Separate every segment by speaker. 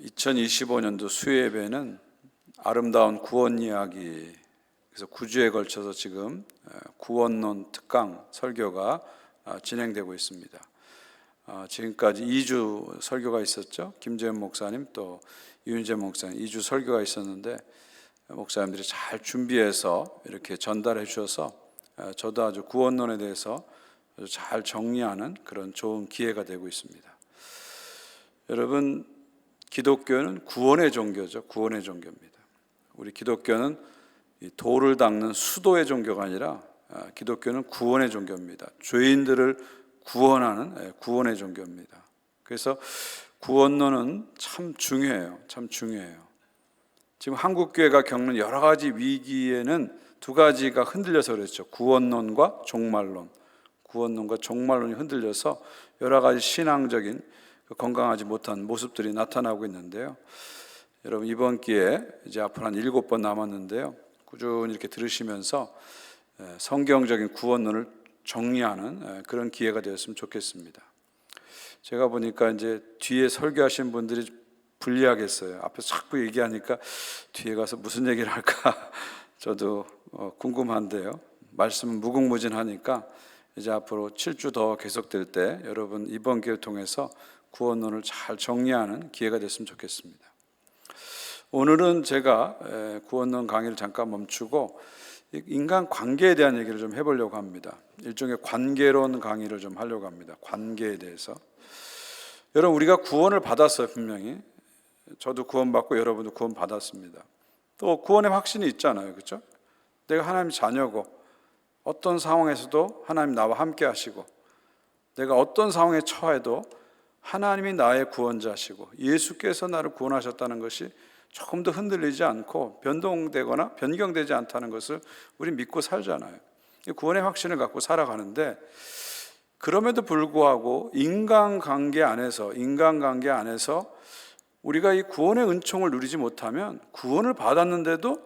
Speaker 1: 2025년도 수요예배는 아름다운 구원 이야기, 그래서 9주에 걸쳐서 지금 구원론 특강 설교가 진행되고 있습니다. 지금까지 2주 설교가 있었죠. 김재현 목사님 또 이윤재 목사님 2주 설교가 있었는데 목사님들이 잘 준비해서 이렇게 전달해 주셔서 저도 아주 구원론에 대해서 아주 잘 정리하는 그런 좋은 기회가 되고 있습니다. 여러분, 기독교는 구원의 종교죠. 구원의 종교입니다. 우리 기독교는 돌을 닦는 수도의 종교가 아니라 기독교는 구원의 종교입니다. 죄인들을 구원하는 구원의 종교입니다. 그래서 구원론은 참 중요해요. 참 중요해요. 지금 한국교회가 겪는 여러 가지 위기에는 두 가지가 흔들려서 그랬죠. 구원론과 종말론. 구원론과 종말론이 흔들려서 여러 가지 신앙적인 건강하지 못한 모습들이 나타나고 있는데요. 여러분, 이번 기회에 이제 앞으로 한 7번 남았는데요. 꾸준히 이렇게 들으시면서 성경적인 구원론을 정리하는 그런 기회가 되었으면 좋겠습니다. 제가 보니까 이제 뒤에 설교하신 분들이 불리하겠어요. 앞에서 자꾸 얘기하니까 뒤에 가서 무슨 얘기를 할까 저도 궁금한데요. 말씀은 무궁무진하니까 이제 앞으로 7주 더 계속될 때 여러분 이번 기회를 통해서 구원론을 잘 정리하는 기회가 됐으면 좋겠습니다. 오늘은 제가 구원론 강의를 잠깐 멈추고 인간 관계에 대한 얘기를 좀 해보려고 합니다. 일종의 관계론 강의를 좀 하려고 합니다. 관계에 대해서. 여러분, 우리가 구원을 받았어요. 분명히 저도 구원받고 여러분도 구원받았습니다. 또 구원의 확신이 있잖아요. 그렇죠? 내가 하나님의 자녀고 어떤 상황에서도 하나님 나와 함께 하시고 내가 어떤 상황에 처해도 하나님이 나의 구원자시고 예수께서 나를 구원하셨다는 것이 조금도 흔들리지 않고 변동되거나 변경되지 않다는 것을 우리 믿고 살잖아요. 구원의 확신을 갖고 살아가는데, 그럼에도 불구하고 인간관계 안에서 우리가 이 구원의 은총을 누리지 못하면 구원을 받았는데도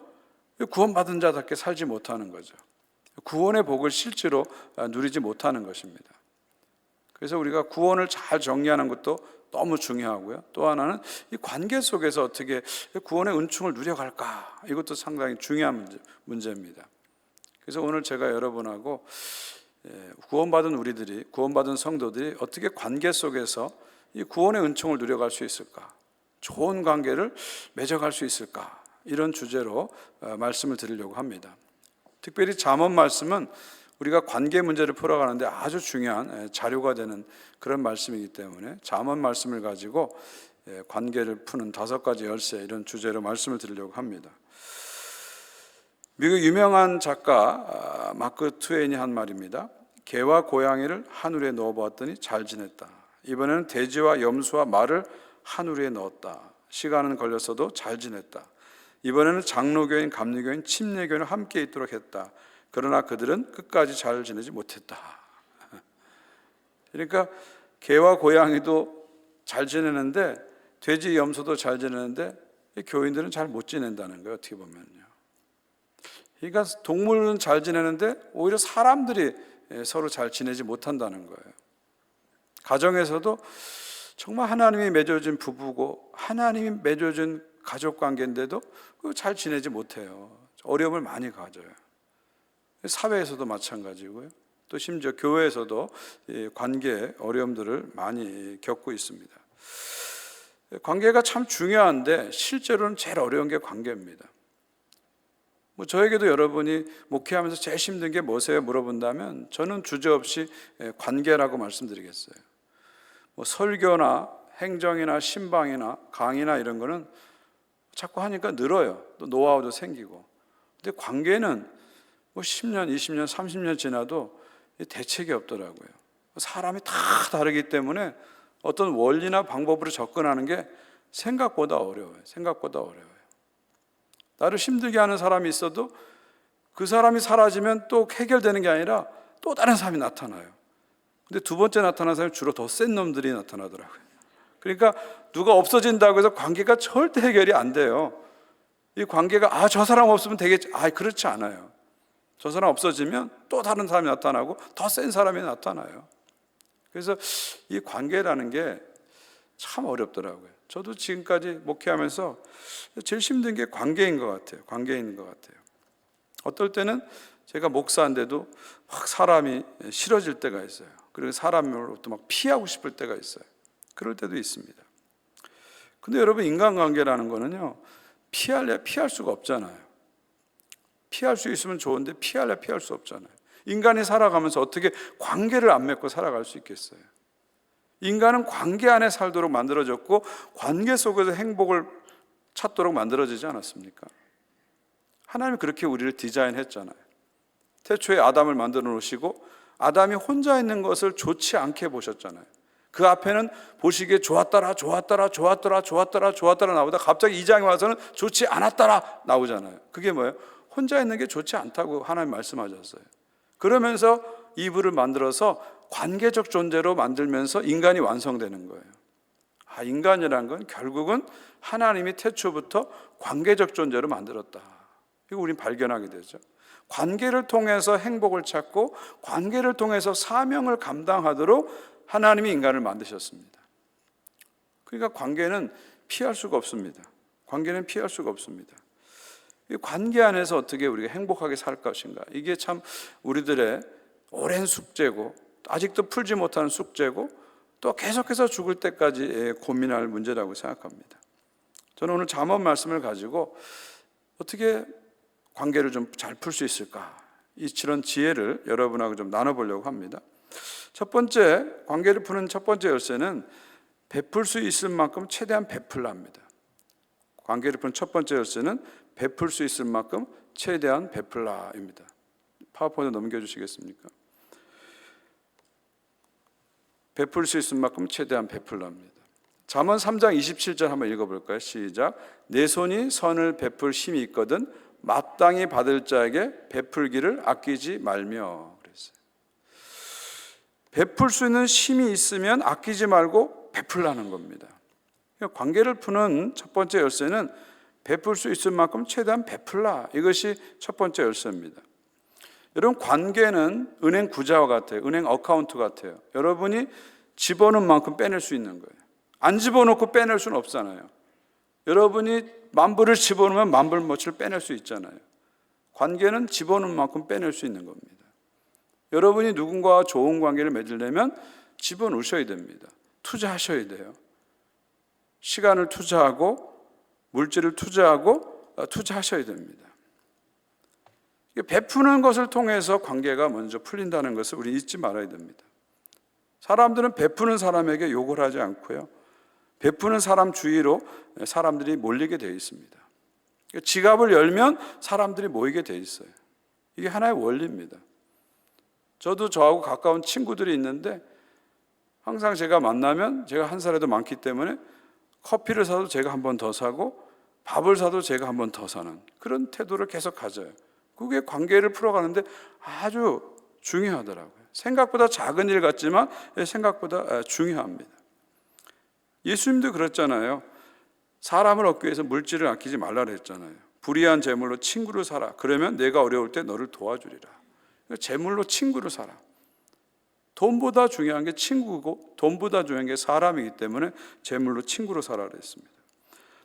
Speaker 1: 구원받은 자답게 살지 못하는 거죠. 구원의 복을 실제로 누리지 못하는 것입니다. 그래서 우리가 구원을 잘 정리하는 것도 너무 중요하고요. 또 하나는 이 관계 속에서 어떻게 구원의 은총을 누려갈까, 이것도 상당히 중요한 문제입니다. 그래서 오늘 제가 여러분하고 구원받은 우리들이, 구원받은 성도들이 어떻게 관계 속에서 이 구원의 은총을 누려갈 수 있을까, 좋은 관계를 맺어갈 수 있을까, 이런 주제로 말씀을 드리려고 합니다. 특별히 잠언 말씀은 우리가 관계 문제를 풀어가는데 아주 중요한 자료가 되는 그런 말씀이기 때문에 잠언 말씀을 가지고 관계를 푸는 5가지 열쇠, 이런 주제로 말씀을 드리려고 합니다. 미국 유명한 작가 마크 트웨인이 한 말입니다. 개와 고양이를 한 우리에 넣어보았더니 잘 지냈다. 이번에는 돼지와 염소와 말을 한 우리에 넣었다. 시간은 걸렸어도 잘 지냈다. 이번에는 장로교인, 감리교인, 침례교인을 함께 있도록 했다. 그러나 그들은 끝까지 잘 지내지 못했다. 그러니까 개와 고양이도 잘 지내는데, 돼지, 염소도 잘 지내는데 교인들은 잘 못 지낸다는 거예요. 어떻게 보면요. 그러니까 동물은 잘 지내는데 오히려 사람들이 서로 잘 지내지 못한다는 거예요. 가정에서도 정말 하나님이 맺어준 부부고 하나님이 맺어준 가족관계인데도 잘 지내지 못해요. 어려움을 많이 가져요. 사회에서도 마찬가지고요. 또 심지어 교회에서도 관계에 어려움들을 많이 겪고 있습니다. 관계가 참 중요한데 실제로는 제일 어려운 게 관계입니다. 저에게도 여러분이 목회하면서 제일 힘든 게 뭐세요? 물어본다면 저는 주저없이 관계라고 말씀드리겠어요. 설교나 행정이나 신방이나 강의나 이런 거는 자꾸 하니까 늘어요. 또 노하우도 생기고. 근데 관계는 10년, 20년, 30년 지나도 대책이 없더라고요. 사람이 다 다르기 때문에 어떤 원리나 방법으로 접근하는 게 생각보다 어려워요. 생각보다 어려워요. 나를 힘들게 하는 사람이 있어도 그 사람이 사라지면 또 해결되는 게 아니라 또 다른 사람이 나타나요. 근데 두 번째 나타나는 사람이 주로 더 센 놈들이 나타나더라고요. 그러니까 누가 없어진다고 해서 관계가 절대 해결이 안 돼요. 이 관계가 저 사람 없으면 되겠지. 그렇지 않아요. 저 사람 없어지면 또 다른 사람이 나타나고 더 센 사람이 나타나요. 그래서 이 관계라는 게 참 어렵더라고요. 저도 지금까지 목회하면서 제일 힘든 게 관계인 것 같아요. 관계인 것 같아요. 어떨 때는 제가 목사인데도 막 사람이 싫어질 때가 있어요. 그리고 사람으로부터 막 피하고 싶을 때가 있어요. 그럴 때도 있습니다. 근데 여러분, 인간관계라는 거는요, 피할래 피할 수가 없잖아요. 피할 수 있으면 좋은데 피할래 피할 수 없잖아요. 인간이 살아가면서 어떻게 관계를 안 맺고 살아갈 수 있겠어요? 인간은 관계 안에 살도록 만들어졌고 관계 속에서 행복을 찾도록 만들어지지 않았습니까? 하나님이 그렇게 우리를 디자인했잖아요. 태초에 아담을 만들어 놓으시고 아담이 혼자 있는 것을 좋지 않게 보셨잖아요. 그 앞에는 보시기에 좋았더라 나오다 갑자기 2장에 와서는 좋지 않았더라 나오잖아요. 그게 뭐예요? 혼자 있는 게 좋지 않다고 하나님 말씀하셨어요. 그러면서 이브를 만들어서 관계적 존재로 만들면서 인간이 완성되는 거예요. 인간이란 건 결국은 하나님이 태초부터 관계적 존재로 만들었다. 이거 우린 발견하게 되죠. 관계를 통해서 행복을 찾고 관계를 통해서 사명을 감당하도록 하나님이 인간을 만드셨습니다. 그러니까 관계는 피할 수가 없습니다. 관계는 피할 수가 없습니다. 이 관계 안에서 어떻게 우리가 행복하게 살 것인가, 이게 참 우리들의 오랜 숙제고 아직도 풀지 못하는 숙제고 또 계속해서 죽을 때까지 고민할 문제라고 생각합니다. 저는 오늘 잠언 말씀을 가지고 어떻게 관계를 좀 잘 풀 수 있을까, 이런 지혜를 여러분하고 좀 나눠보려고 합니다. 첫 번째, 관계를 푸는 첫 번째 열쇠는 베풀 수 있을 만큼 최대한 베풀라입니다. 관계를 푸는 첫 번째 열쇠는 베풀 수 있을 만큼 최대한 베풀라입니다. 파워포인트 넘겨주시겠습니까? 베풀 수 있을 만큼 최대한 베풀라입니다. 잠언 3장 27절 한번 읽어볼까요? 시작. 내 손이 선을 베풀 힘이 있거든 마땅히 받을 자에게 베풀기를 아끼지 말며. 그랬어요. 베풀 수 있는 힘이 있으면 아끼지 말고 베풀라는 겁니다. 관계를 푸는 첫 번째 열쇠는 베풀 수 있을 만큼 최대한 베풀라, 이것이 첫 번째 열쇠입니다. 여러분, 관계는 은행 구자와 같아요. 은행 어카운트 같아요. 여러분이 집어넣은 만큼 빼낼 수 있는 거예요. 안 집어넣고 빼낼 수는 없잖아요. 여러분이 10,000불을 집어넣으면 10,000불어치를 빼낼 수 있잖아요. 관계는 집어넣은 만큼 빼낼 수 있는 겁니다. 여러분이 누군가와 좋은 관계를 맺으려면 집어넣으셔야 됩니다. 투자하셔야 돼요. 시간을 투자하고 물질을 투자하고 투자하셔야 됩니다. 베푸는 것을 통해서 관계가 먼저 풀린다는 것을 우리 잊지 말아야 됩니다. 사람들은 베푸는 사람에게 욕을 하지 않고요, 베푸는 사람 주위로 사람들이 몰리게 되어 있습니다. 지갑을 열면 사람들이 모이게 되어 있어요. 이게 하나의 원리입니다. 저도 저하고 가까운 친구들이 있는데 항상 제가 만나면 제가 한 살에도 많기 때문에 커피를 사도 제가 한 번 더 사고 밥을 사도 제가 한 번 더 사는 그런 태도를 계속 가져요. 그게 관계를 풀어가는데 아주 중요하더라고요. 생각보다 작은 일 같지만 생각보다 중요합니다. 예수님도 그랬잖아요. 사람을 얻기 위해서 물질을 아끼지 말라 그랬잖아요. 불의한 재물로 친구를 사라. 그러면 내가 어려울 때 너를 도와주리라. 재물로 친구를 사라. 돈보다 중요한 게 친구고 돈보다 중요한 게 사람이기 때문에 재물로 친구로 살아라 했습니다.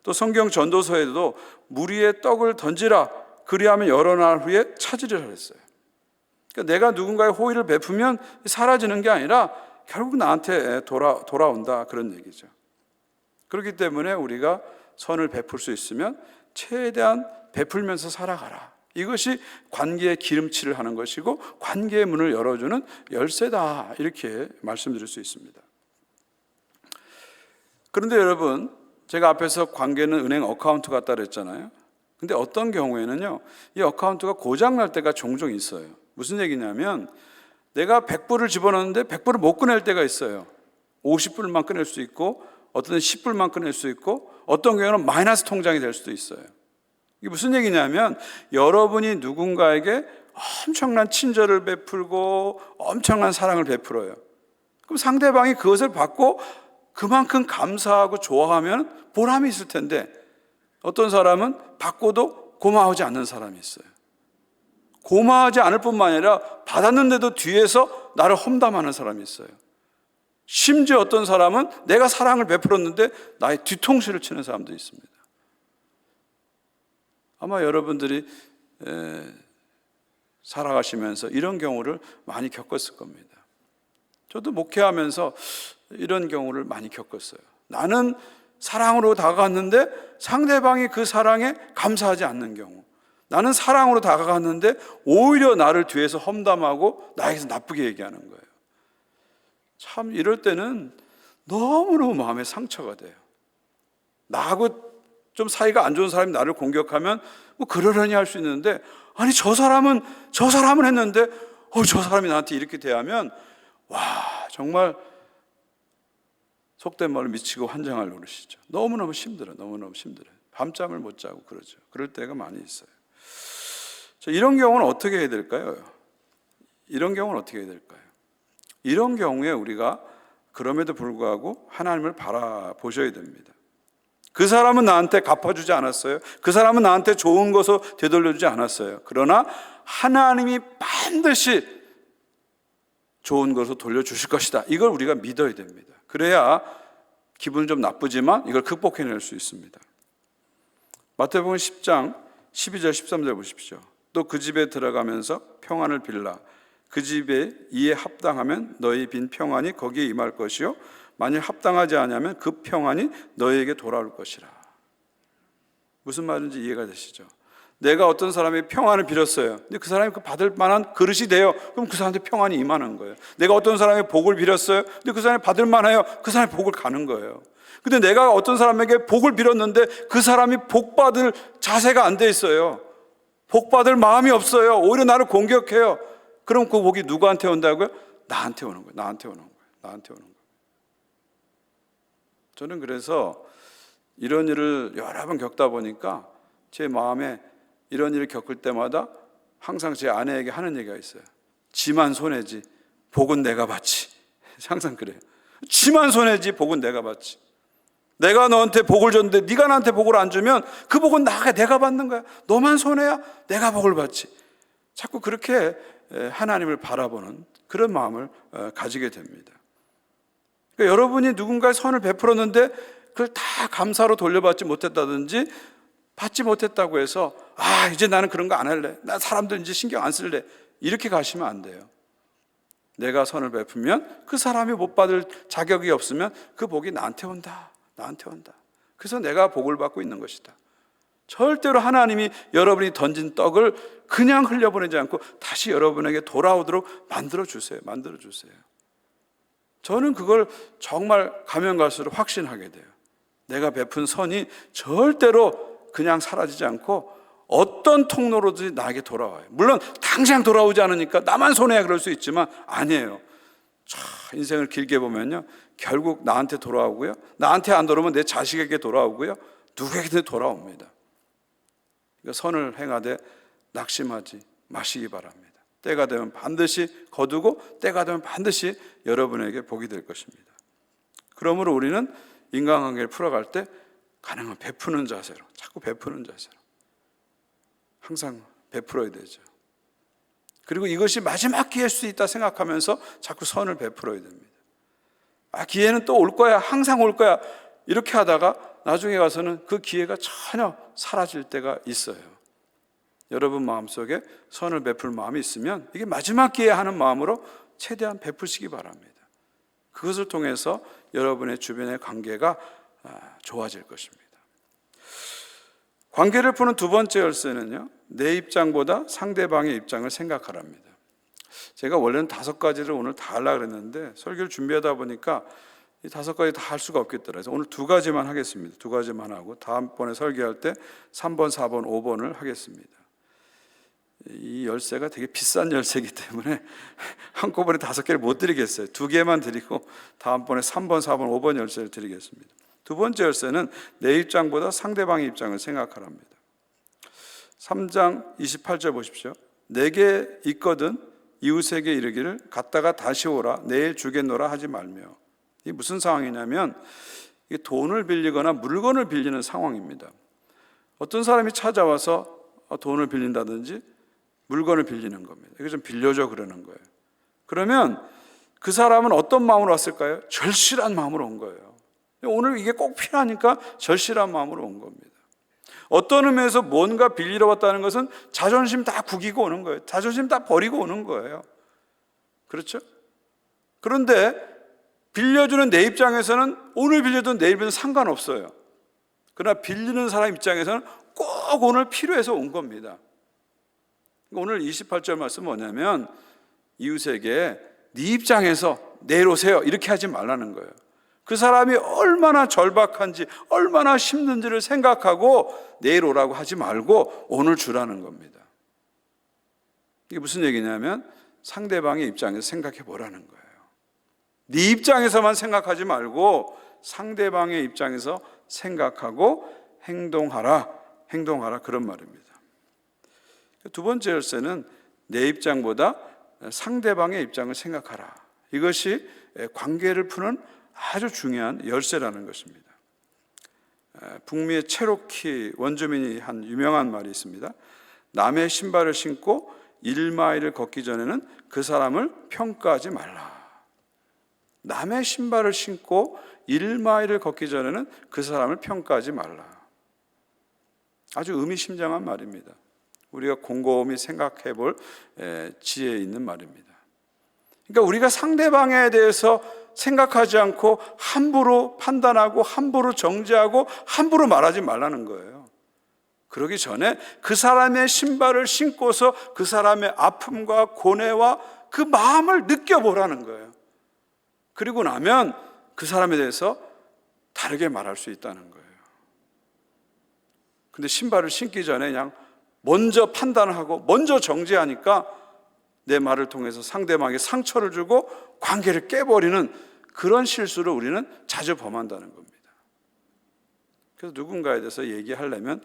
Speaker 1: 또 성경 전도서에도 물 위에 떡을 던지라. 그리하면 여러 날 후에 찾으리라 했어요. 그러니까 내가 누군가의 호의를 베푸면 사라지는 게 아니라 결국 나한테 돌아온다, 그런 얘기죠. 그렇기 때문에 우리가 선을 베풀 수 있으면 최대한 베풀면서 살아가라. 이것이 관계의 기름칠을 하는 것이고 관계의 문을 열어주는 열쇠다, 이렇게 말씀드릴 수 있습니다. 그런데 여러분, 제가 앞에서 관계는 은행 어카운트 같다 그랬잖아요. 근데 어떤 경우에는요, 이 어카운트가 고장날 때가 종종 있어요. 무슨 얘기냐면 내가 100불을 집어넣는데 100불을 못 꺼낼 때가 있어요. 50불만 꺼낼 수 있고 어떤 때는 10불만 꺼낼 수 있고 어떤 경우에는 마이너스 통장이 될 수도 있어요. 이게 무슨 얘기냐면 여러분이 누군가에게 엄청난 친절을 베풀고 엄청난 사랑을 베풀어요. 그럼 상대방이 그것을 받고 그만큼 감사하고 좋아하면 보람이 있을 텐데 어떤 사람은 받고도 고마워하지 않는 사람이 있어요. 고마워하지 않을 뿐만 아니라 받았는데도 뒤에서 나를 험담하는 사람이 있어요. 심지어 어떤 사람은 내가 사랑을 베풀었는데 나의 뒤통수를 치는 사람도 있습니다. 아마 여러분들이 살아가시면서 이런 경우를 많이 겪었을 겁니다. 저도 목회하면서 이런 경우를 많이 겪었어요. 나는 사랑으로 다가갔는데 상대방이 그 사랑에 감사하지 않는 경우, 나는 사랑으로 다가갔는데 오히려 나를 뒤에서 험담하고 나에게서 나쁘게 얘기하는 거예요. 참 이럴 때는 너무너무 마음에 상처가 돼요. 나하고 좀 사이가 안 좋은 사람이 나를 공격하면 뭐 그러려니 할 수 있는데, 아니 저 사람은 했는데 저 사람이 나한테 이렇게 대하면 와, 정말 속된 말로 미치고 환장할 노릇이죠. 너무너무 힘들어요. 밤잠을 못 자고 그러죠. 그럴 때가 많이 있어요. 이런 경우는 어떻게 해야 될까요? 이런 경우에 우리가 그럼에도 불구하고 하나님을 바라보셔야 됩니다. 그 사람은 나한테 갚아주지 않았어요. 그 사람은 나한테 좋은 것을 되돌려주지 않았어요. 그러나 하나님이 반드시 좋은 것을 돌려주실 것이다. 이걸 우리가 믿어야 됩니다. 그래야 기분은 좀 나쁘지만 이걸 극복해낼 수 있습니다. 마태복음 10장 12절 13절 보십시오. 또 그 집에 들어가면서 평안을 빌라. 그 집에 이에 합당하면 너희 빈 평안이 거기에 임할 것이요 만일 합당하지 않으면 그 평안이 너희에게 돌아올 것이라. 무슨 말인지 이해가 되시죠? 내가 어떤 사람이 평안을 빌었어요. 근데 그 사람이 그 받을 만한 그릇이 돼요. 그럼 그 사람한테 평안이 임하는 거예요. 내가 어떤 사람이 복을 빌었어요. 근데 그 사람이 받을 만해요. 그 사람이 복을 가는 거예요. 근데 내가 어떤 사람에게 복을 빌었는데 그 사람이 복 받을 자세가 안 돼 있어요. 복 받을 마음이 없어요. 오히려 나를 공격해요. 그럼 그 복이 누구한테 온다고요? 나한테 오는 거예요. 저는 그래서 이런 일을 여러 번 겪다 보니까 제 마음에 이런 일을 겪을 때마다 항상 제 아내에게 하는 얘기가 있어요. 지만 손해지 복은 내가 받지. 항상 그래요. 지만 손해지 복은 내가 받지. 내가 너한테 복을 줬는데 네가 나한테 복을 안 주면 그 복은 내가 받는 거야. 너만 손해야 내가 복을 받지. 자꾸 그렇게 하나님을 바라보는 그런 마음을 가지게 됩니다. 그러니까 여러분이 누군가의 선을 베풀었는데 그걸 다 감사로 돌려받지 못했다든지 받지 못했다고 해서 이제 나는 그런 거 안 할래. 나 사람들 이제 신경 안 쓸래. 이렇게 가시면 안 돼요. 내가 선을 베풀면 그 사람이 못 받을 자격이 없으면 그 복이 나한테 온다. 그래서 내가 복을 받고 있는 것이다. 절대로 하나님이 여러분이 던진 떡을 그냥 흘려보내지 않고 다시 여러분에게 돌아오도록 만들어주세요. 저는 그걸 정말 가면 갈수록 확신하게 돼요. 내가 베푼 선이 절대로 그냥 사라지지 않고 어떤 통로로든지 나에게 돌아와요. 물론 당장 돌아오지 않으니까 나만 손해야 그럴 수 있지만 아니에요. 인생을 길게 보면요, 결국 나한테 돌아오고요, 나한테 안 돌아오면 내 자식에게 돌아오고요, 누구에게든 돌아옵니다. 그러니까 선을 행하되 낙심하지 마시기 바랍니다. 때가 되면 반드시 거두고 때가 되면 반드시 여러분에게 복이 될 것입니다. 그러므로 우리는 인간관계를 풀어갈 때 가능한 베푸는 자세로, 자꾸 베푸는 자세로 항상 베풀어야 되죠. 그리고 이것이 마지막 기회일 수 있다 생각하면서 자꾸 선을 베풀어야 됩니다. 기회는 또 올 거야, 항상 올 거야, 이렇게 하다가 나중에 가서는 그 기회가 전혀 사라질 때가 있어요. 여러분 마음속에 선을 베풀 마음이 있으면 이게 마지막 기회 하는 마음으로 최대한 베푸시기 바랍니다. 그것을 통해서 여러분의 주변의 관계가 좋아질 것입니다. 관계를 푸는 두 번째 열쇠는요, 내 입장보다 상대방의 입장을 생각하랍니다. 제가 원래는 5가지를 오늘 다 하려고 그랬는데 설교를 준비하다 보니까 이 5가지 다 할 수가 없겠더라고요. 그래서 오늘 2가지만 하겠습니다. 2가지만 하고 다음번에 설교할 때 3번, 4번, 5번을 하겠습니다. 이 열쇠가 되게 비싼 열쇠이기 때문에 한꺼번에 5개를 못 드리겠어요. 2개만 드리고 다음번에 3번, 4번, 5번 열쇠를 드리겠습니다. 두 번째 열쇠는 내 입장보다 상대방의 입장을 생각하랍니다. 3장 28절 보십시오. 내게 있거든 이웃에게 이르기를 갔다가 다시 오라 내일 주겠노라 하지 말며. 이게 무슨 상황이냐면 이게 돈을 빌리거나 물건을 빌리는 상황입니다. 어떤 사람이 찾아와서 돈을 빌린다든지 물건을 빌리는 겁니다. 이거 좀 빌려줘 그러는 거예요. 그러면 그 사람은 어떤 마음으로 왔을까요? 절실한 마음으로 온 거예요. 오늘 이게 꼭 필요하니까 절실한 마음으로 온 겁니다. 어떤 의미에서 뭔가 빌리러 왔다는 것은 자존심 다 구기고 오는 거예요. 자존심 다 버리고 오는 거예요. 그렇죠? 그런데 빌려주는 내 입장에서는 오늘 빌려도 내일 빌려도 상관없어요. 그러나 빌리는 사람 입장에서는 꼭 오늘 필요해서 온 겁니다. 오늘 28절 말씀 뭐냐면 이웃에게 네 입장에서 내일 오세요 이렇게 하지 말라는 거예요. 그 사람이 얼마나 절박한지 얼마나 힘든지를 생각하고 내일 오라고 하지 말고 오늘 주라는 겁니다. 이게 무슨 얘기냐면 상대방의 입장에서 생각해 보라는 거예요. 네 입장에서만 생각하지 말고 상대방의 입장에서 생각하고 행동하라 그런 말입니다. 두 번째 열쇠는 내 입장보다 상대방의 입장을 생각하라. 이것이 관계를 푸는 아주 중요한 열쇠라는 것입니다. 북미의 체로키 원주민이 한 유명한 말이 있습니다. 남의 신발을 신고 1마일을 걷기 전에는 그 사람을 평가하지 말라. 남의 신발을 신고 1마일을 걷기 전에는 그 사람을 평가하지 말라. 아주 의미심장한 말입니다. 우리가 곰곰이 생각해 볼 지혜 있는 말입니다. 그러니까 우리가 상대방에 대해서 생각하지 않고 함부로 판단하고 함부로 정죄하고 함부로 말하지 말라는 거예요. 그러기 전에 그 사람의 신발을 신고서 그 사람의 아픔과 고뇌와 그 마음을 느껴보라는 거예요. 그리고 나면 그 사람에 대해서 다르게 말할 수 있다는 거예요. 근데 신발을 신기 전에 그냥 먼저 판단하고 먼저 정죄하니까 내 말을 통해서 상대방에게 상처를 주고 관계를 깨버리는 그런 실수를 우리는 자주 범한다는 겁니다. 그래서 누군가에 대해서 얘기하려면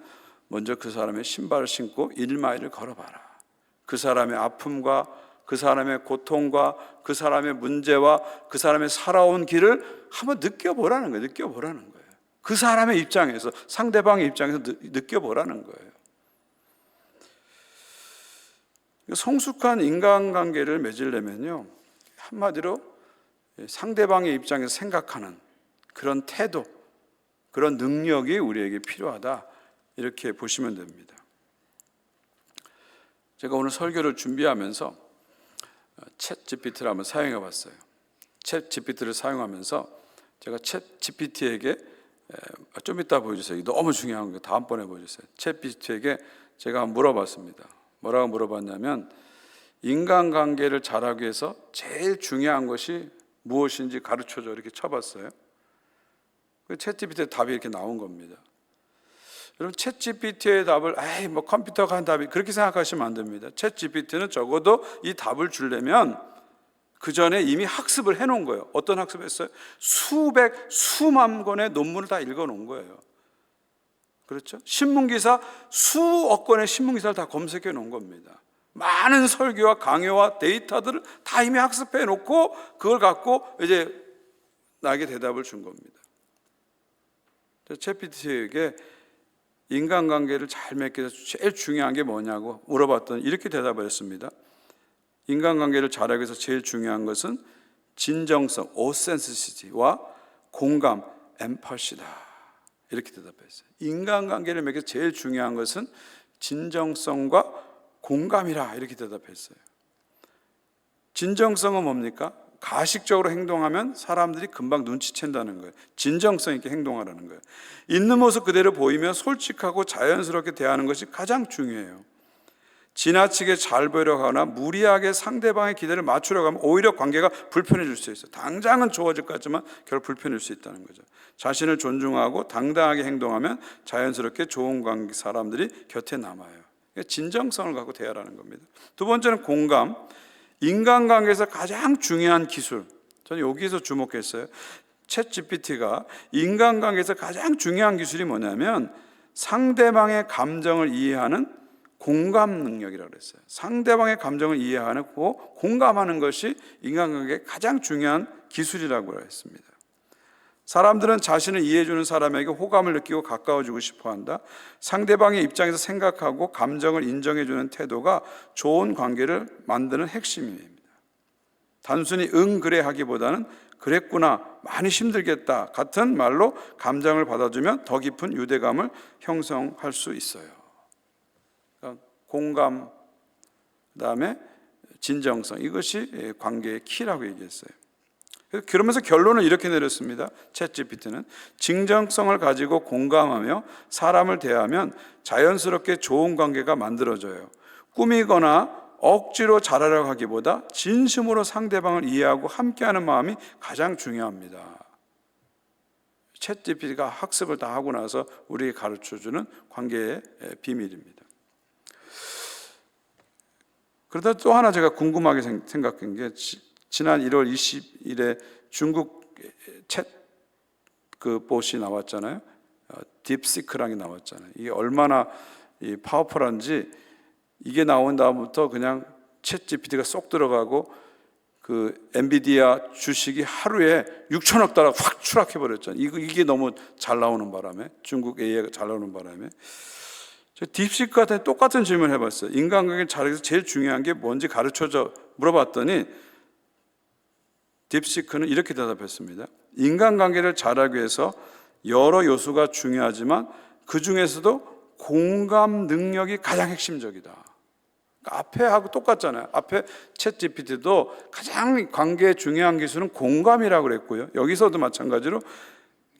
Speaker 1: 먼저 그 사람의 신발을 신고 1마일을 걸어봐라. 그 사람의 아픔과 그 사람의 고통과 그 사람의 문제와 그 사람의 살아온 길을 한번 느껴보라는 거예요. 느껴보라는 거예요. 그 사람의 입장에서, 상대방의 입장에서 느껴보라는 거예요. 성숙한 인간관계를 맺으려면요, 한마디로 상대방의 입장에서 생각하는 그런 태도, 그런 능력이 우리에게 필요하다, 이렇게 보시면 됩니다. 제가 오늘 설교를 준비하면서 챗 GPT를 한번 사용해 봤어요. 챗 GPT를 사용하면서 제가 챗 GPT에게 좀 이따 보여주세요. 너무 중요한 거 다음번에 보여주세요. 챗 GPT에게 제가 한번 물어봤습니다. 뭐라고 물어봤냐면 인간관계를 잘하기 위해서 제일 중요한 것이 무엇인지 가르쳐줘 이렇게 쳐봤어요. 챗 GPT의 답이 이렇게 나온 겁니다. 여러분 챗 GPT의 답을 뭐 컴퓨터가 한 답이 그렇게 생각하시면 안 됩니다. 챗 GPT는 적어도 이 답을 주려면 그 전에 이미 학습을 해놓은 거예요. 어떤 학습했어요? 수만 권의 논문을 다 읽어놓은 거예요. 그렇죠? 신문기사 수억 건의 신문기사를 다 검색해 놓은 겁니다. 많은 설교와 강요와 데이터들을 다 이미 학습해 놓고 그걸 갖고 이제 나에게 대답을 준 겁니다. 챗GPT에게 인간관계를 잘 맺기 위해서 제일 중요한 게 뭐냐고 물어봤더니 이렇게 대답을 했습니다. 인간관계를 잘하기 위해서 제일 중요한 것은 진정성, authenticity와 공감, empathy다. 이렇게 대답했어요. 인간관계를 맺기 위해서 제일 중요한 것은 진정성과 공감이라 이렇게 대답했어요. 진정성은 뭡니까? 가식적으로 행동하면 사람들이 금방 눈치챈다는 거예요. 진정성 있게 행동하라는 거예요. 있는 모습 그대로 보이면 솔직하고 자연스럽게 대하는 것이 가장 중요해요. 지나치게 잘 보이려고 하거나 무리하게 상대방의 기대를 맞추려고 하면 오히려 관계가 불편해질 수 있어요. 당장은 좋아질 것 같지만 결국 불편해질 수 있다는 거죠. 자신을 존중하고 당당하게 행동하면 자연스럽게 좋은 관계 사람들이 곁에 남아요. 진정성을 갖고 대하라는 겁니다. 두 번째는 공감. 인간관계에서 가장 중요한 기술, 저는 여기서 주목했어요. 챗 GPT가 인간관계에서 가장 중요한 기술이 뭐냐면 상대방의 감정을 이해하는 공감 능력이라고 그랬어요. 상대방의 감정을 이해하고 공감하는 것이 인간관계의 가장 중요한 기술이라고 했습니다. 사람들은 자신을 이해해주는 사람에게 호감을 느끼고 가까워지고 싶어한다. 상대방의 입장에서 생각하고 감정을 인정해주는 태도가 좋은 관계를 만드는 핵심입니다. 단순히 응 그래 하기보다는 그랬구나, 많이 힘들겠다 같은 말로 감정을 받아주면 더 깊은 유대감을 형성할 수 있어요. 그러니까 공감, 그다음에 진정성, 이것이 관계의 키라고 얘기했어요. 그러면서 결론을 이렇게 내렸습니다. 챗GPT는 진정성을 가지고 공감하며 사람을 대하면 자연스럽게 좋은 관계가 만들어져요. 꾸미거나 억지로 잘하려고 하기보다 진심으로 상대방을 이해하고 함께하는 마음이 가장 중요합니다. 챗GPT가 학습을 다 하고 나서 우리에게 가르쳐주는 관계의 비밀입니다. 그러다 또 하나 제가 궁금하게 생각한 게, 지난 1월 20일에 중국 챗 봇이 나왔잖아요. 딥시크랑이 나왔잖아요. 이게 얼마나 파워풀한지, 이게 나온 다음부터 그냥 챗GPT가 쏙 들어가고 그 엔비디아 주식이 하루에 6천억 달러 확 추락해 버렸잖아요. 이게 너무 잘 나오는 바람에, 중국 AI가 잘 나오는 바람에. 딥시크한테 똑같은 질문을 해봤어요. 인간관계를 잘하기 위해서 제일 중요한 게 뭔지 가르쳐줘 물어봤더니 딥시크는 이렇게 대답했습니다. 인간관계를 잘하기 위해서 여러 요소가 중요하지만 그 중에서도 공감 능력이 가장 핵심적이다. 그러니까 앞에 하고 똑같잖아요. 앞에 챗GPT도 가장 관계에 중요한 기술은 공감이라고 그랬고요. 여기서도 마찬가지로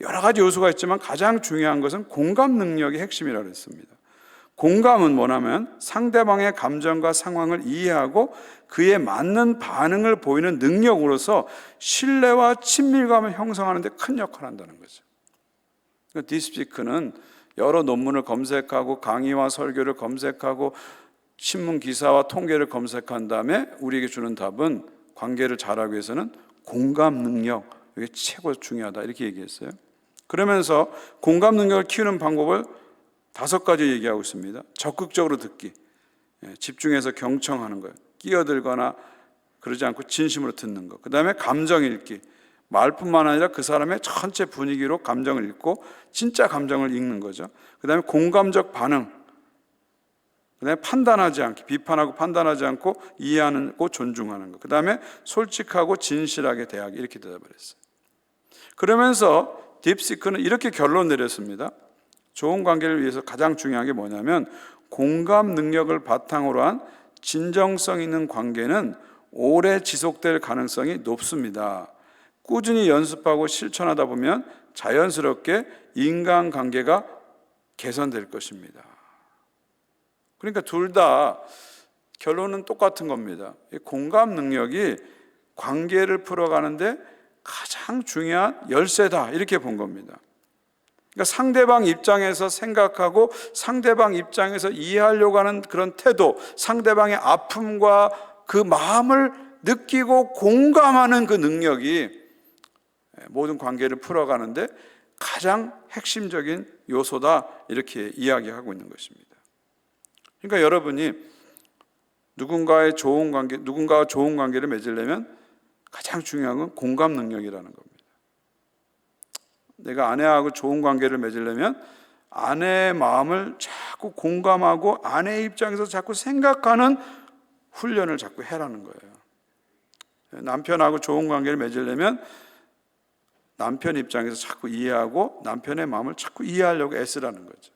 Speaker 1: 여러 가지 요소가 있지만 가장 중요한 것은 공감 능력이 핵심이라고 그랬습니다. 공감은 뭐냐면 상대방의 감정과 상황을 이해하고 그에 맞는 반응을 보이는 능력으로서 신뢰와 친밀감을 형성하는 데 큰 역할을 한다는 거죠. 딥시크는 여러 논문을 검색하고 강의와 설교를 검색하고 신문 기사와 통계를 검색한 다음에 우리에게 주는 답은 관계를 잘하기 위해서는 공감 능력, 이게 최고 중요하다, 이렇게 얘기했어요. 그러면서 공감 능력을 키우는 방법을 5가지 얘기하고 있습니다. 적극적으로 듣기, 집중해서 경청하는 거예요. 끼어들거나 그러지 않고 진심으로 듣는 것. 그 다음에 감정 읽기, 말뿐만 아니라 그 사람의 전체 분위기로 감정을 읽고 진짜 감정을 읽는 거죠. 그 다음에 공감적 반응, 그 다음에 판단하지 않기, 비판하고 판단하지 않고 이해하고 존중하는 것. 그 다음에 솔직하고 진실하게 대하기, 이렇게 대답을 했어요. 그러면서 딥시크는 이렇게 결론 내렸습니다. 좋은 관계를 위해서 가장 중요한 게 뭐냐면 공감 능력을 바탕으로 한 진정성 있는 관계는 오래 지속될 가능성이 높습니다. 꾸준히 연습하고 실천하다 보면 자연스럽게 인간관계가 개선될 것입니다. 그러니까 둘 다 결론은 똑같은 겁니다. 공감 능력이 관계를 풀어가는데 가장 중요한 열쇠다, 이렇게 본 겁니다. 그러니까 상대방 입장에서 생각하고 상대방 입장에서 이해하려고 하는 그런 태도, 상대방의 아픔과 그 마음을 느끼고 공감하는 그 능력이 모든 관계를 풀어가는데 가장 핵심적인 요소다, 이렇게 이야기하고 있는 것입니다. 그러니까 여러분이 누군가와 좋은 관계를 맺으려면 가장 중요한 건 공감 능력이라는 겁니다. 내가 아내하고 좋은 관계를 맺으려면 아내의 마음을 자꾸 공감하고 아내의 입장에서 자꾸 생각하는 훈련을 자꾸 해라는 거예요. 남편하고 좋은 관계를 맺으려면 남편 입장에서 자꾸 이해하고 남편의 마음을 자꾸 이해하려고 애쓰라는 거죠.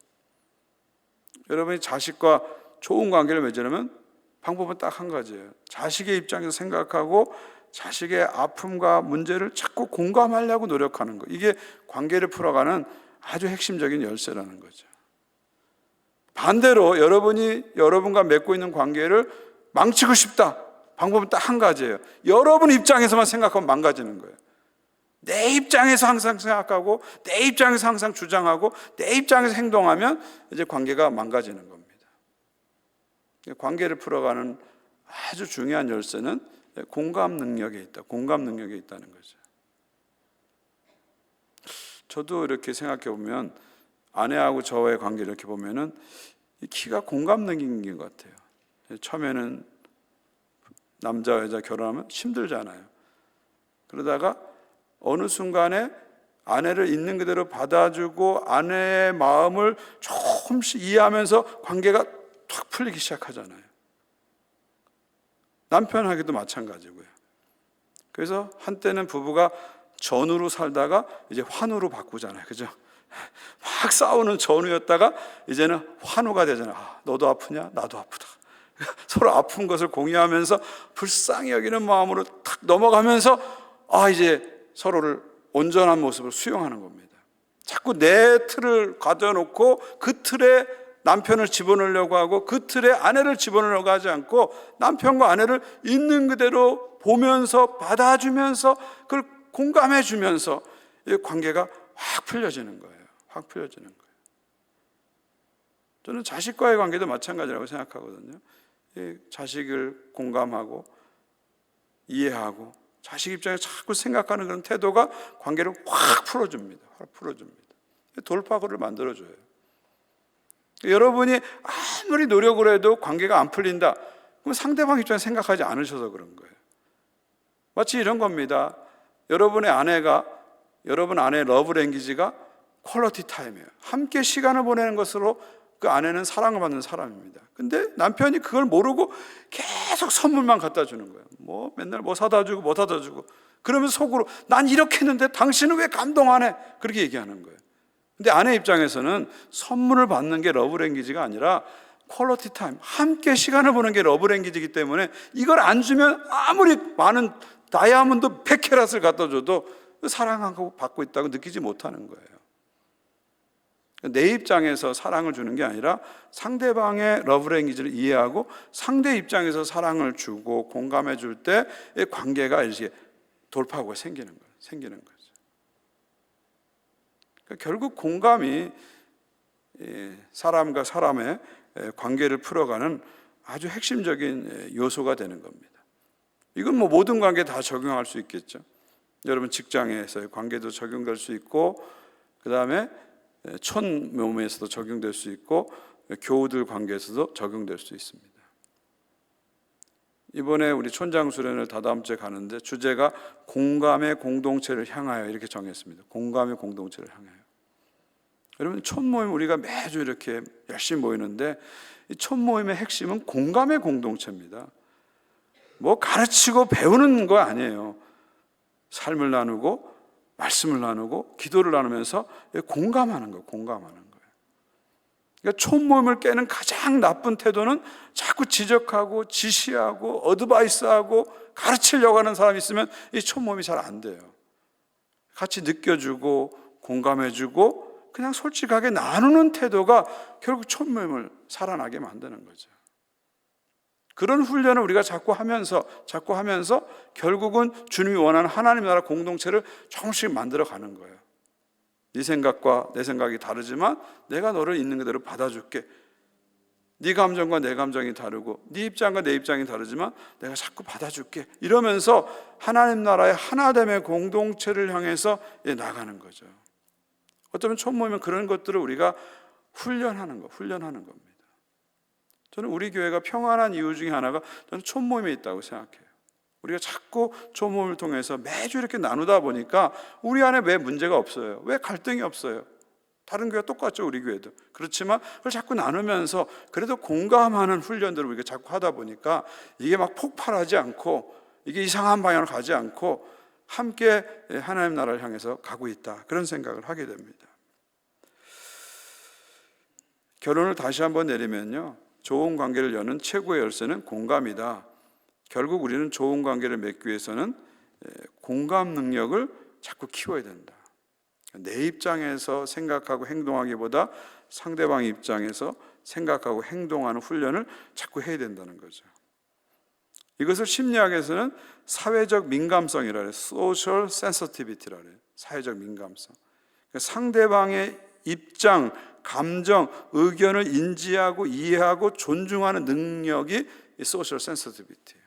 Speaker 1: 여러분이 자식과 좋은 관계를 맺으려면 방법은 딱 한 가지예요. 자식의 입장에서 생각하고 자식의 아픔과 문제를 자꾸 공감하려고 노력하는 거. 이게 관계를 풀어가는 아주 핵심적인 열쇠라는 거죠. 반대로 여러분과 맺고 있는 관계를 망치고 싶다. 방법은 딱 한 가지예요. 여러분 입장에서만 생각하면 망가지는 거예요. 내 입장에서 항상 생각하고 내 입장에서 항상 주장하고 내 입장에서 행동하면 이제 관계가 망가지는 겁니다. 관계를 풀어가는 아주 중요한 열쇠는 공감 능력에 있다. 공감 능력에 있다는 거죠. 저도 이렇게 생각해 보면 아내하고 저와의 관계를 이렇게 보면은 키가 공감 능력인 것 같아요. 처음에는 남자와 여자 결혼하면 힘들잖아요. 그러다가 어느 순간에 아내를 있는 그대로 받아주고 아내의 마음을 조금씩 이해하면서 관계가 탁 풀리기 시작하잖아요. 남편에게도 마찬가지고요. 그래서 한때는 부부가 전우로 살다가 이제 환우로 바꾸잖아요. 그죠? 막 싸우는 전우였다가 이제는 환우가 되잖아요. 너도 아프냐? 나도 아프다. 서로 아픈 것을 공유하면서 불쌍히 여기는 마음으로 탁 넘어가면서 이제 서로를 온전한 모습으로 수용하는 겁니다. 자꾸 내 틀을 가져놓고 그 틀에 남편을 집어넣으려고 하고 그 틀에 아내를 집어넣으려고 하지 않고 남편과 아내를 있는 그대로 보면서 받아주면서 그걸 공감해주면서 이 관계가 확 풀려지는 거예요. 확 풀려지는 거예요. 저는 자식과의 관계도 마찬가지라고 생각하거든요. 이 자식을 공감하고 이해하고 자식 입장에서 자꾸 생각하는 그런 태도가 관계를 확 풀어줍니다. 확 풀어줍니다. 돌파구를 만들어줘요. 여러분이 아무리 노력을 해도 관계가 안 풀린다, 그럼 상대방 입장에서 생각하지 않으셔서 그런 거예요. 마치 이런 겁니다. 여러분 아내의 러브 랭귀지가 퀄리티 타임이에요. 함께 시간을 보내는 것으로 그 아내는 사랑을 받는 사람입니다. 근데 남편이 그걸 모르고 계속 선물만 갖다 주는 거예요. 맨날 사다 주고 그러면서 속으로 난 이렇게 했는데 당신은 왜 감동 안 해? 그렇게 얘기하는 거예요. 근데 아내 입장에서는 선물을 받는 게 러브 랭귀지가 아니라 퀄리티 타임, 함께 시간을 보는 게 러브 랭귀지이기 때문에 이걸 안 주면 아무리 많은 다이아몬드 100캐럿을 갖다 줘도 사랑하고 받고 있다고 느끼지 못하는 거예요. 내 입장에서 사랑을 주는 게 아니라 상대방의 러브 랭귀지를 이해하고 상대 입장에서 사랑을 주고 공감해 줄 때 관계가 이렇게 돌파구가 생기는 거죠. 그러니까 결국 공감이 사람과 사람의 관계를 풀어가는 아주 핵심적인 요소가 되는 겁니다. 이건 모든 관계에 다 적용할 수 있겠죠. 여러분 직장에서의 관계도 적용될 수 있고, 그 다음에 촌몸에서도 적용될 수 있고, 교우들 관계에서도 적용될 수 있습니다. 이번에 우리 촌장 수련을 다다음 주에 가는데 주제가 공감의 공동체를 향하여 이렇게 정했습니다. 공감의 공동체를 향하여. 여러분 촌모임 우리가 매주 이렇게 열심히 모이는데 이 촌모임의 핵심은 공감의 공동체입니다. 가르치고 배우는 거 아니에요. 삶을 나누고 말씀을 나누고 기도를 나누면서 공감하는 거예요. 공감하는 거예요. 그러니까 촌모임을 깨는 가장 나쁜 태도는 자꾸 지적하고 지시하고 어드바이스하고 가르치려고 하는 사람이 있으면 이 촌모임이 잘 안 돼요. 같이 느껴주고 공감해주고 그냥 솔직하게 나누는 태도가 결국 촌모임을 살아나게 만드는 거죠. 그런 훈련을 우리가 자꾸 하면서 결국은 주님이 원하는 하나님 나라 공동체를 조금씩 만들어 가는 거예요. 네 생각과 내 생각이 다르지만 내가 너를 있는 그대로 받아줄게. 네 감정과 내 감정이 다르고 네 입장과 내 입장이 다르지만 내가 자꾸 받아줄게. 이러면서 하나님 나라의 하나됨의 공동체를 향해서 나가는 거죠. 어쩌면 촌모임은 그런 것들을 우리가 훈련하는 겁니다. 저는 우리 교회가 평안한 이유 중에 하나가 저는 촌모임에 있다고 생각해요. 우리가 자꾸 촌모임을 통해서 매주 이렇게 나누다 보니까 우리 안에 왜 문제가 없어요? 왜 갈등이 없어요? 다른 교회가 똑같죠, 우리 교회도. 그렇지만 그걸 자꾸 나누면서 그래도 공감하는 훈련들을 우리가 자꾸 하다 보니까 이게 막 폭발하지 않고 이게 이상한 방향으로 가지 않고 함께 하나님 나라를 향해서 가고 있다, 그런 생각을 하게 됩니다. 결론을 다시 한번 내리면요, 좋은 관계를 여는 최고의 열쇠는 공감이다. 결국 우리는 좋은 관계를 맺기 위해서는 공감 능력을 자꾸 키워야 된다. 내 입장에서 생각하고 행동하기보다 상대방 입장에서 생각하고 행동하는 훈련을 자꾸 해야 된다는 거죠. 이것을 심리학에서는 사회적 민감성이라 해요. Social Sensitivity라 해요. 사회적 민감성. 그러니까 상대방의 입장, 감정, 의견을 인지하고 이해하고 존중하는 능력이 이 Social Sensitivity예요.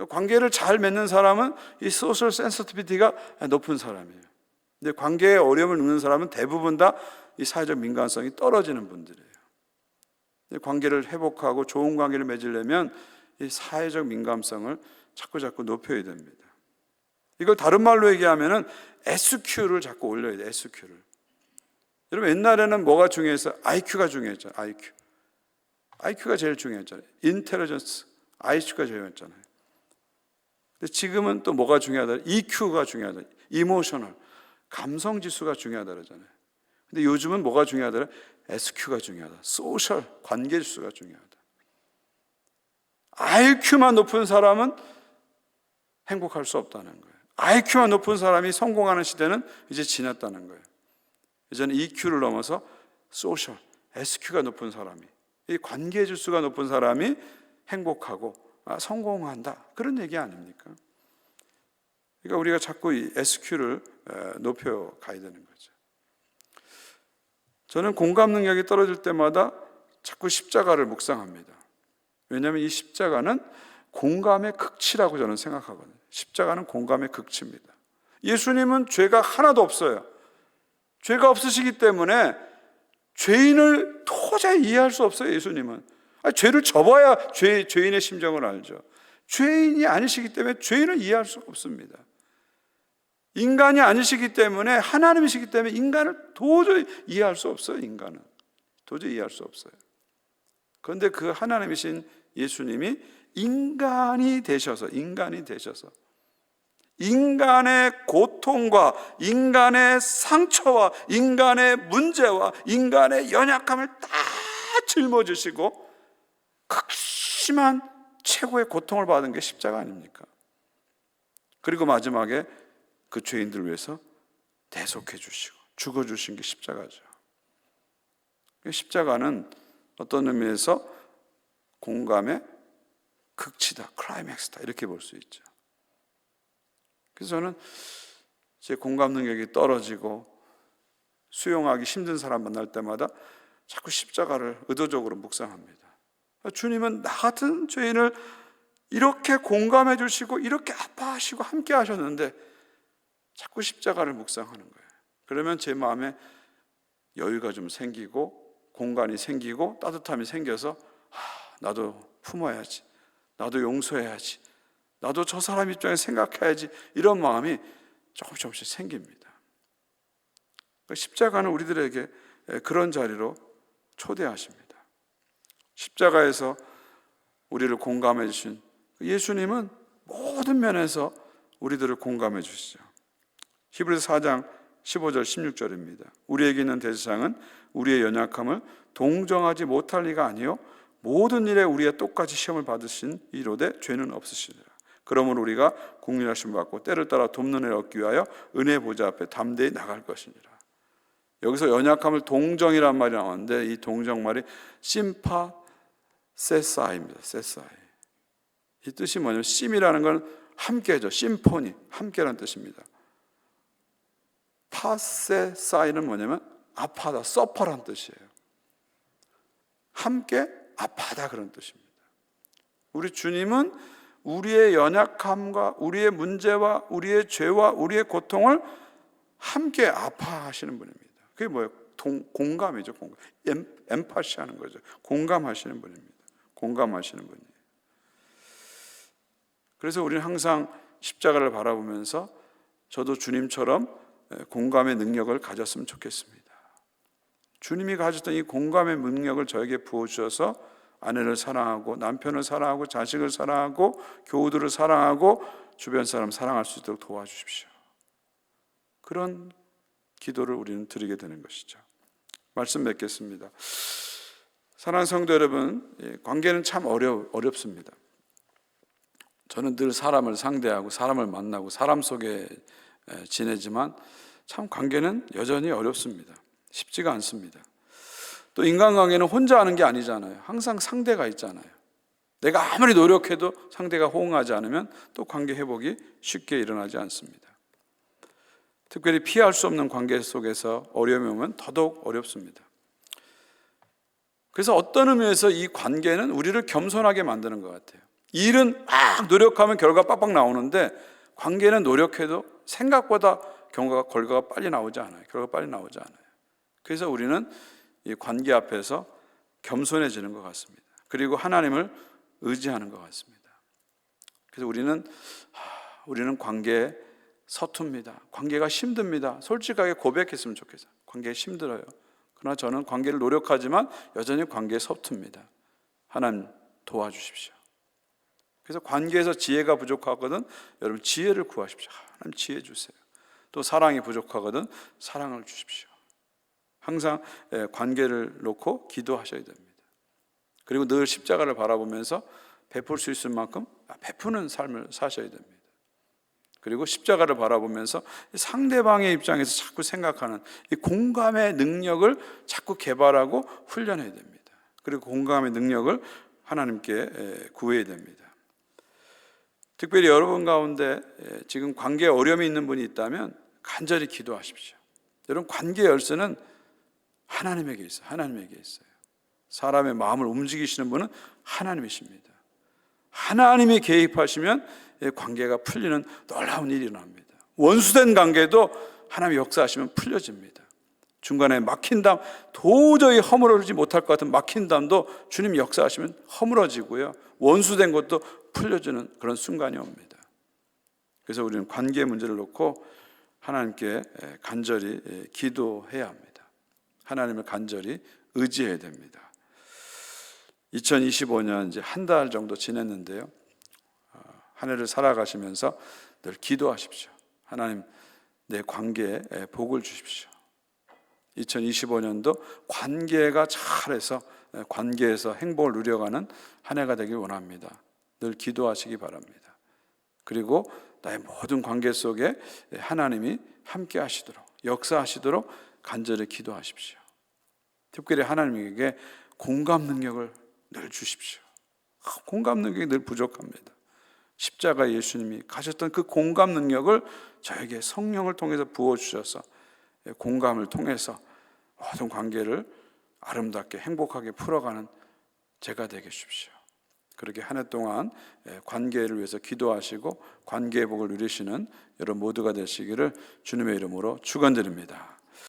Speaker 1: 관계를 잘 맺는 사람은 이 Social Sensitivity가 높은 사람이에요. 근데 관계에 어려움을 겪는 사람은 대부분 다 이 사회적 민감성이 떨어지는 분들이에요. 관계를 회복하고 좋은 관계를 맺으려면 이 사회적 민감성을 자꾸 높여야 됩니다. 이걸 다른 말로 얘기하면은 SQ를 자꾸 올려야 돼요. SQ를. 여러분 옛날에는 뭐가 중요했어요? IQ가 중요했잖아요. IQ가 제일 중요했잖아요. Intelligence, IQ가 제일 중요했잖아요. 근데 지금은 또 뭐가 중요하다? EQ가 중요하다. 이모셔널, 감성 지수가 중요하다 그러잖아요. 근데 요즘은 뭐가 중요하다? SQ가 중요하다. 소셜, 관계 지수가 중요하다. IQ만 높은 사람은 행복할 수 없다는 거예요. IQ만 높은 사람이 성공하는 시대는 이제 지났다는 거예요. 이제는 EQ를 넘어서 소셜, SQ가 높은 사람이, 이 관계 지수가 높은 사람이 행복하고 성공한다. 그런 얘기 아닙니까? 그러니까 우리가 자꾸 이 SQ를 높여가야 되는 거죠. 저는 공감 능력이 떨어질 때마다 자꾸 십자가를 묵상합니다. 왜냐하면 이 십자가는 공감의 극치라고 저는 생각하거든요. 십자가는 공감의 극치입니다. 예수님은 죄가 하나도 없어요. 죄가 없으시기 때문에 죄인을 도저히 이해할 수 없어요. 예수님은 죄를 접어야 죄인의 심정을 알죠. 죄인이 아니시기 때문에 죄인을 이해할 수가 없습니다. 인간이 아니시기 때문에, 하나님이시기 때문에 인간을 도저히 이해할 수 없어요. 인간은 도저히 이해할 수 없어요. 그런데 그 하나님이신 예수님이 인간이 되셔서 인간의 고통과 인간의 상처와 인간의 문제와 인간의 연약함을 다 짊어지시고 극심한 최고의 고통을 받은 게 십자가 아닙니까? 그리고 마지막에 그 죄인들 위해서 대속해 주시고 죽어주신 게 십자가죠. 십자가는 어떤 의미에서 공감의 극치다, 클라이맥스다, 이렇게 볼 수 있죠. 그래서 저는 제 공감 능력이 떨어지고 수용하기 힘든 사람 만날 때마다 자꾸 십자가를 의도적으로 묵상합니다. 주님은 나 같은 죄인을 이렇게 공감해 주시고 이렇게 아파하시고 함께 하셨는데 자꾸 십자가를 묵상하는 거예요. 그러면 제 마음에 여유가 좀 생기고 공간이 생기고 따뜻함이 생겨서 나도 품어야지, 나도 용서해야지, 나도 저 사람 입장에 생각해야지, 이런 마음이 조금씩 생깁니다. 십자가는 우리들에게 그런 자리로 초대하십니다. 십자가에서 우리를 공감해 주신 예수님은 모든 면에서 우리들을 공감해 주시죠. 히브리서 4장 15절 16절입니다. 우리에게 있는 대제사장은 우리의 연약함을 동정하지 못할 리가 아니요 모든 일에 우리의 똑같이 시험을 받으신 이로되 죄는 없으시니라. 그러므로 우리가 국률하심을 받고 때를 따라 돕는 애를 얻기 위하여 은혜 보좌 앞에 담대히 나갈 것이니라. 여기서 연약함을 동정이란 말이 나왔는데 이 동정 말이 심파세사이입니다. 세사이. 이 뜻이 뭐냐면 심이라는 건 함께죠. 심포니, 함께라는 뜻입니다. 파세사이는 뭐냐면 아파다, 서퍼라는 뜻이에요. 함께 아파다, 그런 뜻입니다. 우리 주님은 우리의 연약함과 우리의 문제와 우리의 죄와 우리의 고통을 함께 아파하시는 분입니다. 그게 뭐예요? 공감이죠. 공감. 엠파시 하는 거죠. 공감하시는 분입니다. 공감하시는 분이에요. 그래서 우리는 항상 십자가를 바라보면서 저도 주님처럼 공감의 능력을 가졌으면 좋겠습니다. 주님이 가졌던 이 공감의 능력을 저에게 부어주셔서 아내를 사랑하고 남편을 사랑하고 자식을 사랑하고 교우들을 사랑하고 주변 사람 사랑할 수 있도록 도와주십시오. 그런 기도를 우리는 드리게 되는 것이죠. 말씀 맺겠습니다. 사랑하는 성도 여러분, 관계는 참 어렵습니다. 저는 늘 사람을 상대하고 사람을 만나고 사람 속에 지내지만 참 관계는 여전히 어렵습니다. 쉽지가 않습니다. 또 인간관계는 혼자 하는 게 아니잖아요. 항상 상대가 있잖아요. 내가 아무리 노력해도 상대가 호응하지 않으면 또 관계 회복이 쉽게 일어나지 않습니다. 특별히 피할 수 없는 관계 속에서 어려움이 오면 더더욱 어렵습니다. 그래서 어떤 의미에서 이 관계는 우리를 겸손하게 만드는 것 같아요. 일은 막 노력하면 결과가 빡빡 나오는데 관계는 노력해도 생각보다 결과가 빨리 나오지 않아요. 결과가 빨리 나오지 않아요. 그래서 우리는 이 관계 앞에서 겸손해지는 것 같습니다. 그리고 하나님을 의지하는 것 같습니다. 그래서 우리는 관계에 서툽니다. 관계가 힘듭니다. 솔직하게 고백했으면 좋겠어요. 관계가 힘들어요. 그러나 저는 관계를 노력하지만 여전히 관계에 서툽니다. 하나님 도와주십시오. 그래서 관계에서 지혜가 부족하거든 여러분 지혜를 구하십시오. 하나님 지혜 주세요. 또 사랑이 부족하거든 사랑을 주십시오. 항상 관계를 놓고 기도하셔야 됩니다. 그리고 늘 십자가를 바라보면서 베풀 수 있을 만큼 베푸는 삶을 사셔야 됩니다. 그리고 십자가를 바라보면서 상대방의 입장에서 자꾸 생각하는 이 공감의 능력을 자꾸 개발하고 훈련해야 됩니다. 그리고 공감의 능력을 하나님께 구해야 됩니다. 특별히 여러분 가운데 지금 관계에 어려움이 있는 분이 있다면 간절히 기도하십시오. 여러분 관계 열쇠는 하나님에게 있어요. 하나님에게 있어요. 사람의 마음을 움직이시는 분은 하나님이십니다. 하나님이 개입하시면 관계가 풀리는 놀라운 일이 일어납니다. 원수된 관계도 하나님이 역사하시면 풀려집니다. 중간에 막힌 담, 도저히 허물어지지 못할 것 같은 막힌 담도 주님 역사하시면 허물어지고요, 원수된 것도 풀려지는 그런 순간이 옵니다. 그래서 우리는 관계 문제를 놓고 하나님께 간절히 기도해야 합니다. 하나님을 간절히 의지해야 됩니다. 2025년 이제 한 달 정도 지냈는데요, 한 해를 살아가시면서 늘 기도하십시오. 하나님 내 관계에 복을 주십시오. 2025년도 관계가 잘해서 관계에서 행복을 누려가는 한 해가 되길 원합니다. 늘 기도하시기 바랍니다. 그리고 나의 모든 관계 속에 하나님이 함께 하시도록, 역사하시도록 간절히 기도하십시오. 특별히 하나님에게 공감 능력을 늘 주십시오. 공감 능력이 늘 부족합니다. 십자가 예수님이 가셨던 그 공감 능력을 저에게 성령을 통해서 부어주셔서 공감을 통해서 모든 관계를 아름답게 행복하게 풀어가는 제가 되게 주십시오. 그렇게 한 해 동안 관계를 위해서 기도하시고 관계의 복을 누리시는 여러분 모두가 되시기를 주님의 이름으로 축원드립니다.